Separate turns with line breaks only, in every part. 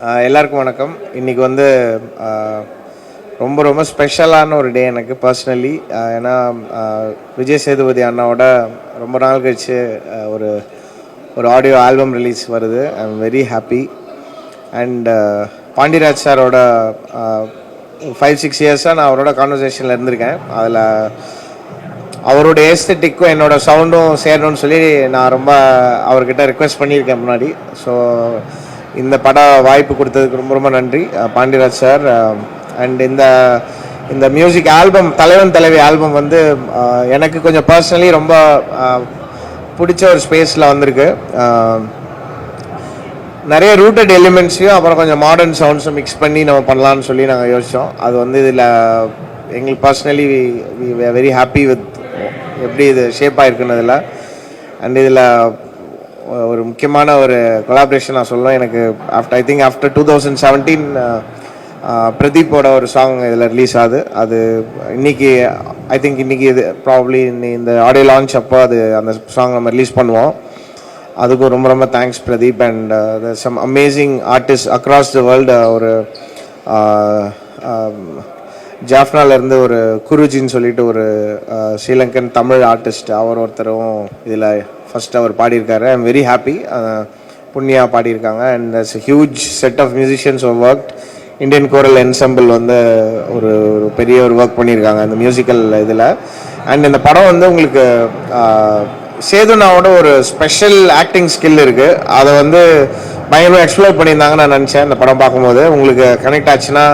எல்லாருக்கும் வணக்கம். இன்றைக்கி வந்து ரொம்ப ரொம்ப ஸ்பெஷலான ஒரு டே எனக்கு பர்சனலி. ஏன்னா விஜய் சேதுபதி அண்ணாவோட ரொம்ப நாள் கழிச்சு ஒரு ஒரு ஆடியோ ஆல்பம் ரிலீஸ் வருது. ஐ am very happy. And Pandiraj சாரோட 5-6 இயர்ஸாக நான் அவரோட கான்வர்சேஷனில் இருந்திருக்கேன். அதில் அவரோட ஏஸ்தட்டிக்கும் என்னோடய சவுண்டும் சேரணும்னு சொல்லி நான் ரொம்ப அவர்கிட்ட ரிக்வெஸ்ட் பண்ணியிருக்கேன் முன்னாடி. ஸோ இந்த பட வாய்ப்பு கொடுத்ததுக்கு ரொம்ப ரொம்ப நன்றி பாண்டிராஜ் சார். அண்ட் இந்த மியூசிக் ஆல்பம் தலைவன் தலைவி ஆல்பம் வந்து எனக்கு கொஞ்சம் பர்சனலி ரொம்ப பிடிச்ச ஒரு ஸ்பேஸில் வந்திருக்கு. நிறைய ரூட்டட் எலிமெண்ட்ஸையும் அப்புறம் கொஞ்சம் மாடர்ன் சவுண்ட்ஸும் மிக்ஸ் பண்ணி நம்ம பண்ணலான்னு சொல்லி நாங்கள் யோசித்தோம். அது வந்து இதில் எங்களுக்கு personally we very happy with எப்படி இது ஷேப் ஆகிருக்குன்னு. அண்ட் இதில் ஒரு முக்கியமான ஒரு கொலாபரேஷன் நான் சொல்லுவேன். எனக்கு ஆஃப்டர் 2017 பிரதீப்போட ஒரு சாங் இதில் ரிலீஸ் ஆகுது. அது இன்னைக்கு இன்னைக்கு இது ப்ராபப்ளி இந்த ஆடியோ லான்ச் அப்போ அந்த சாங் நம்ம ரிலீஸ் பண்ணுவோம். அதுக்கும் ரொம்ப ரொம்ப thanks Pradeep. And some amazing artist across the world. ஒரு ஜாஃப்னாலேருந்து ஒரு குருஜின்னு சொல்லிட்டு ஒரு ஸ்ரீலங்கன் தமிழ் ஆர்டிஸ்ட், அவர் ஒருத்தரும் இதில் ஃபஸ்ட் அவர் பாடியிருக்காரு. I am very happy. Punya பாடியிருக்காங்க. And that's huge set of musicians worked. Indian choral ensemble வந்து ஒரு பெரிய ஒரு ஒர்க் பண்ணியிருக்காங்க இந்த மியூசிக்கல் இதில். அண்ட் இந்த படம் வந்து உங்களுக்கு சேதுனாவோட ஒரு ஸ்பெஷல் ஆக்டிங் ஸ்கில் இருக்குது. அதை வந்து பயங்கரமாக எக்ஸ்ப்ளோர் பண்ணியிருந்தாங்கன்னு நான் நினச்சேன். இந்த படம் பார்க்கும்போது உங்களுக்கு கனெக்ட் ஆச்சுன்னா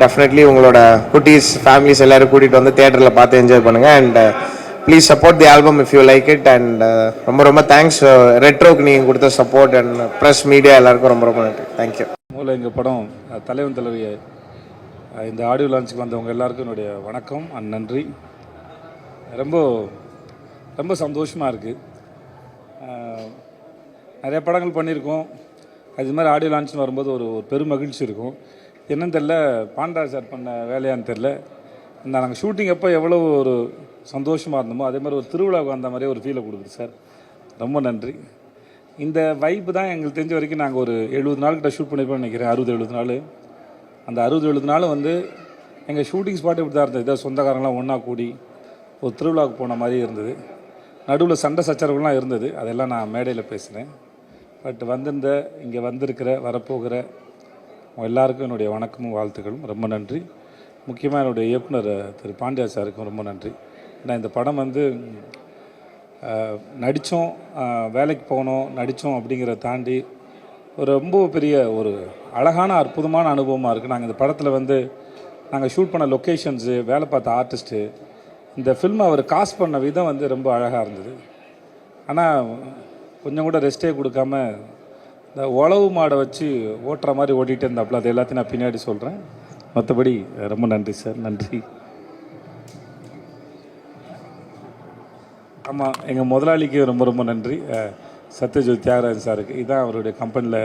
டெஃபினெட்லி உங்களோட குட்டீஸ் ஃபேமிலிஸ் எல்லோரும் கூட்டிகிட்டு வந்து தியேட்டரில் பார்த்து என்ஜாய் பண்ணுங்கள். And please support the album if you like it. And ரொம்ப ரொம்ப தேங்க்ஸ் ரெட்ரோக்கு நீங்கள் கொடுத்த சப்போர்ட் அண்ட் ப்ரெஸ் மீடியா எல்லாருக்கும் ரொம்ப ரொம்ப நன்றி. தேங்க்யூ.
மூலம் எங்கள் படம் தலைவன் தலைவியை இந்த ஆடியோ லான்ச்சுக்கு வந்தவங்க எல்லாருக்கும் என்னுடைய வணக்கம் அண்ட் நன்றி. ரொம்ப ரொம்ப சந்தோஷமாக இருக்குது. நிறைய படங்கள் பண்ணியிருக்கோம். அது மாதிரி ஆடியோ லான்ச்னு வரும்போது ஒரு பெரும் மகிழ்ச்சி இருக்கும். என்னன்னு தெரில, பாண்டராஜ் சார் பண்ண வேலையான்னு தெரில, நாங்கள் ஷூட்டிங் எப்போ எவ்வளோ ஒரு சந்தோஷமாக இருந்தோமோ அதே மாதிரி ஒரு திருவிழாவுக்கு வந்த மாதிரியே ஒரு ஃபீலை கொடுக்குது சார். ரொம்ப நன்றி. இந்த வைப்பு தான் எங்களுக்கு தெரிஞ்ச வரைக்கும் நாங்கள் ஒரு 70 நாள்கிட்ட ஷூட் பண்ணியிருப்போம்னு நினைக்கிறேன். 60-70 நாள். அந்த 60-70 நாள் வந்து எங்கள் ஷூட்டிங் ஸ்பாட் இப்படி தான் இருந்தது. இதை சொந்தக்காரங்களாம் ஒன்றா கூடி ஒரு திருவிழாவுக்கு போன மாதிரி இருந்தது. நடுவில் சண்டை சச்சரவுலாம் இருந்தது. அதெல்லாம் நான் மேடையில் பேசுகிறேன். பட் இங்கே வந்திருக்கிற வரப்போகிற எல்லாருக்கும் என்னுடைய வணக்கமும் வாழ்த்துக்களும். ரொம்ப நன்றி. முக்கியமாக என்னுடைய இயக்குனர் திரு பாண்டியா சாருக்கும் ரொம்ப நன்றி. ஏன்னா இந்த படம் வந்து நடித்தோம், வேலைக்கு போனோம், நடித்தோம் அப்படிங்கிறத தாண்டி ஒரு ரொம்ப பெரிய ஒரு அழகான அற்புதமான அனுபவமாக இருக்குது. நாங்கள் இந்த படத்தில் வந்து நாங்கள் ஷூட் பண்ண லொக்கேஷன்ஸு, வேலை பார்த்த ஆர்டிஸ்ட்டு, இந்த ஃபில்மை அவர் காஸ்ட் பண்ண விதம் வந்து ரொம்ப அழகாக இருந்தது. ஆனால் கொஞ்சம் கூட ரெஸ்ட்டே கொடுக்காம இந்த உழவு மாடை வச்சு ஓட்டுற மாதிரி ஓட்டிகிட்டு இருந்தாப்புல. அது எல்லாத்தையும் நான் பின்னாடி சொல்கிறேன். மற்றபடி ரொம்ப நன்றி சார். நன்றி. ஆமாம், எங்கள் முதலாளிக்கு ரொம்ப ரொம்ப நன்றி. சத்யஜோதி தியாகராஜன் சாருக்கு. இதுதான் அவருடைய கம்பெனியில்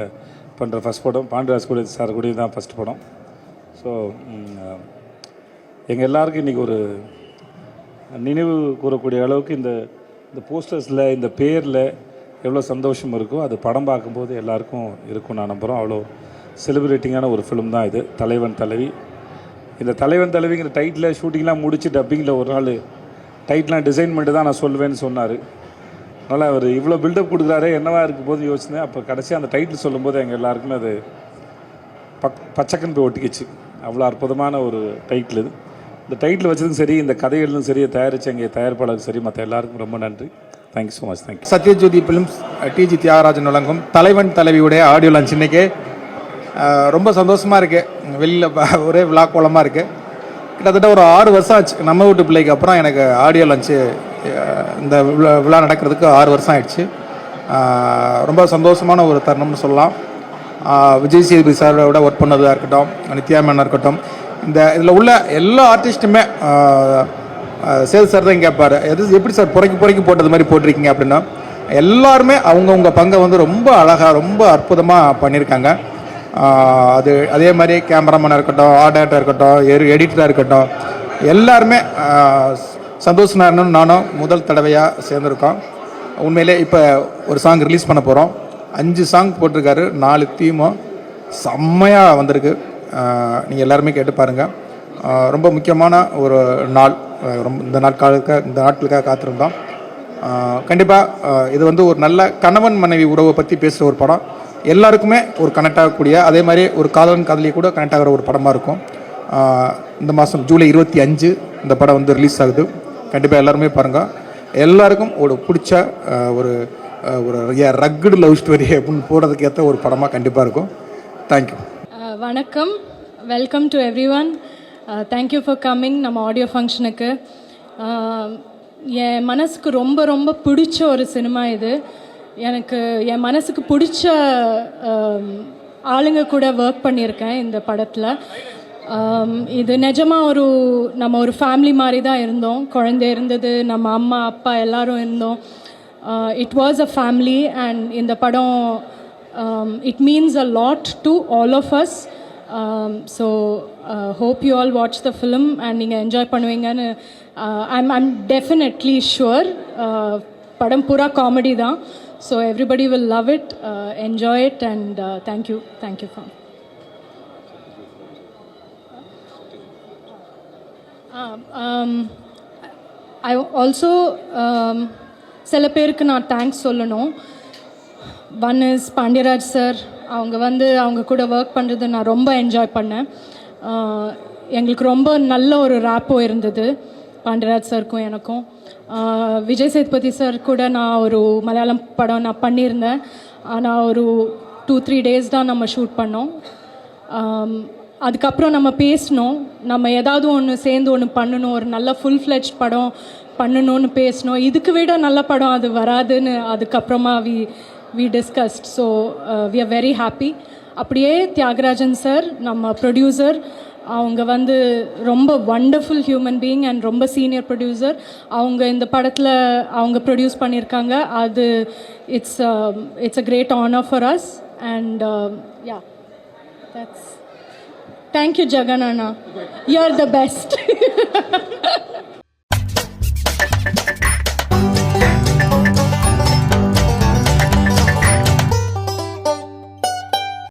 பண்ணுற ஃபஸ்ட் படம். பாண்டியராஜ் கூட சார் கூட தான் ஃபஸ்ட் படம். ஸோ எங்கள் எல்லாருக்கும் இன்றைக்கி ஒரு நினைவு கூறக்கூடிய அளவுக்கு இந்த போஸ்டர்ஸில், இந்த பேரில் எவ்வளோ சந்தோஷம் இருக்கோ அது படம் பார்க்கும்போது எல்லாருக்கும் இருக்கும் நான் நம்புகிறோம். அவ்வளோ செலிப்ரேட்டிங்கான ஒரு ஃபிலிம் தான் இது, தலைவன் தலைவி. இந்த தலைவன் தலைவிங்கிற டைட்டில் ஷூட்டிங்லாம் முடித்து டப்பிங்கில் ஒரு நாள் டைட்டிலாம் டிசைன் பண்ணிட்டு தான் நான் சொல்லுவேன்னு சொன்னார். அதனால் அவர் இவ்வளோ பில்டப் கொடுக்குறாரு, என்னவா இருக்கும் போது யோசிச்சேன். அப்போ கடைசி அந்த டைட்டில் சொல்லும்போது எங்கள் எல்லாருக்குமே அது பச்சைக்கன் போய் ஒட்டிக்கிச்சு. அவ்வளோ அற்புதமான ஒரு டைட்டில் இது. இந்த டைட்டில் வச்சதும் சரி, இந்த கதை எழுதும் சரி, தயாரித்த எங்கள் தயாரிப்பாளருக்கு சரி, மற்ற எல்லாருக்கும் ரொம்ப நன்றி. Thank you so much. Thank you.
Sathya Jyothi films TG Thyagarajan வழங்கும் தலைவன் தலைவியுடைய ஆடியோ லான்ச் இன்றைக்கி ரொம்ப சந்தோஷமாக இருக்குது. வெளியில் ஒரே விழா கோலமாக இருக்குது. கிட்டத்தட்ட ஒரு 6 வருஷம் ஆச்சு. நம்ம வீட்டு பிள்ளைக்கு அப்புறம் எனக்கு ஆடியோ லான்ச்சு இந்த விழா நடக்கிறதுக்கு 6 வருஷம் ஆயிடுச்சு. ரொம்ப சந்தோஷமான ஒரு தருணம்னு சொல்லலாம். விஜய் சேதுபதி சாரோட ஒர்க் பண்ணதாக இருக்கட்டும், நித்யா மேனாக இருக்கட்டும், இதில் உள்ள எல்லா ஆர்டிஸ்ட்டுமே சேது சார் தான் கேட்பார், எப்படி சார் புறக்கி போட்டது மாதிரி போட்டிருக்கீங்க அப்படின்னா, எல்லாருமே அவங்கவுங்க பங்கை வந்து ரொம்ப அழகாக ரொம்ப அற்புதமாக பண்ணியிருக்காங்க. அதே மாதிரி கேமராமேனாக இருக்கட்டும், ஆர்ட் டைரக்டராக இருக்கட்டும், எடிட்டராக இருக்கட்டும், எல்லாருமே சந்தோஷ் நாராயணனும் நானும் முதல் தடவையாக சேர்ந்துருக்கோம். உண்மையிலே இப்போ ஒரு சாங் ரிலீஸ் பண்ண போகிறோம். 5 சாங் போட்டிருக்காரு, 4 தீமும். செம்மையாக வந்திருக்கு. நீங்கள் எல்லாருமே கேட்டு பாருங்கள். ரொம்ப முக்கியமான ஒரு நாள். ரொம்ப இந்த நாட்களுக்காக காத்திருந்தோம். கண்டிப்பாக இது வந்து ஒரு நல்ல கணவன் மனைவி உறவை பற்றி பேசுகிற ஒரு படம். எல்லாருக்குமே ஒரு கனெக்ட் ஆகக்கூடிய, அதே மாதிரி ஒரு காதலன் காதலி கூட கனெக்ட் ஆகிற ஒரு படமாக இருக்கும். இந்த மாதம் ஜூலை 25 இந்த படம் வந்து ரிலீஸ் ஆகுது. கண்டிப்பாக எல்லாருமே பாருங்கள். எல்லாருக்கும் ஒரு பிடிச்ச ஒரு ரக்குடு லவ் ஸ்டோரி அப்படின்னு போடுறதுக்கு ஏற்ற ஒரு படமாக கண்டிப்பாக இருக்கும். தேங்க்யூ.
வணக்கம், welcome to every one. Thank you for coming நம்ம ஆடியோ ஃபங்க்ஷனுக்கு. என் மனசுக்கு ரொம்ப ரொம்ப பிடிச்ச ஒரு சினிமா இது. எனக்கு என் மனசுக்கு பிடிச்ச ஆளுங்க கூட ஒர்க் பண்ணியிருக்கேன் இந்த படத்தில். இது நிஜமாக நம்ம ஒரு ஃபேமிலி மாதிரி தான் இருந்தோம். குழந்தை இருந்தது, நம்ம அம்மா அப்பா எல்லாரும் இருந்தோம். It was a family and இந்த படம் it means a lot to all of us. So hope you all watch the film and நீங்கள் என்ஜாய் பண்ணுவீங்கன்னு ஐம் டெஃபினெட்லி ஷுவர். படம் பூரா காமெடி தான். So everybody will love it, enjoy it and thank you for. I also சில பேருக்கு நான் thanks சொல்லணும். One is Pandiyaraj sir. அவங்க கூட ஒர்க் பண்ணுறது நான் ரொம்ப என்ஜாய் பண்ணேன். எங்களுக்கு ரொம்ப நல்ல ஒரு ரேப்போ இருந்தது பாண்டியராஜ் சாருக்கும் எனக்கும். விஜய் சேதுபதி சார் கூட நான் ஒரு மலையாளம் படம் நான் பண்ணியிருந்தேன். ஆனால் ஒரு 2-3 டேஸ் தான் நம்ம ஷூட் பண்ணோம். அதுக்கப்புறம் நம்ம பேசணும், நம்ம ஏதாவது ஒன்று சேர்ந்து ஒன்று பண்ணணும், ஒரு நல்ல ஃபுல் ஃப்ளெஜ் படம் பண்ணணும்னு பேசணும். இதுக்கு விட நல்ல படம் அது வராதுன்னு அதுக்கப்புறமா we discussed. So we are very happy. அப்படியே தியாகராஜன் சார் நம்ம ப்ரொடியூசர், அவங்க ரொம்ப வண்டர்ஃபுல் ஹியூமன் பீயிங் அண்ட் ரொம்ப சீனியர் ப்ரொடியூசர். அவங்க இந்த படத்தில் அவங்க ப்ரொடியூஸ் பண்ணியிருக்காங்க. அது it's a great honour for us and yeah, that's. Thank you, Jaganana. You're the best.